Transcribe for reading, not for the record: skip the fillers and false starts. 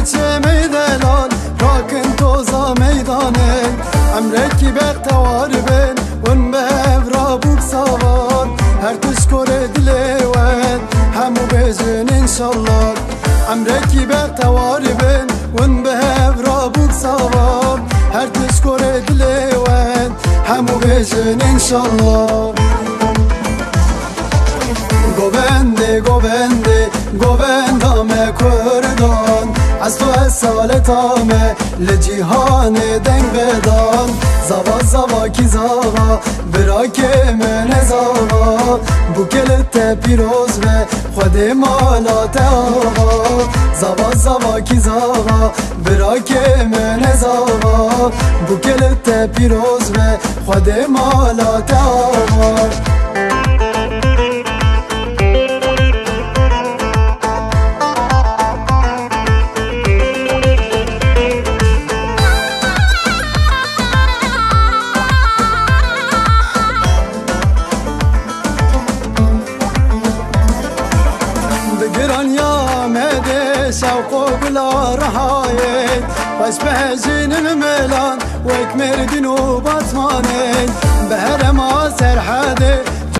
چه میدلان راکن توزا میدانه عمرکی بختوار بین ون به را بوک سوار هر تشکر دلوان همو بجن انشالله عمرکی بختوار بین ون به را بوک سوار هر تشکر دلوان همو بجن انشالله گوبنده گوبنده گوبندامه کردان از تو از سالتامه لجیهان دنگ بدان زوا زوا کی زوا برا که من زوا بوکلت پیروز به خود مالات آقا زوا زوا کی زوا برا که من زوا بوکلت پیروز به خود مالات آقا شوق و بلا رهايد باش بهجين الميلان ويك مردين وباتماني بهر ما سرحدي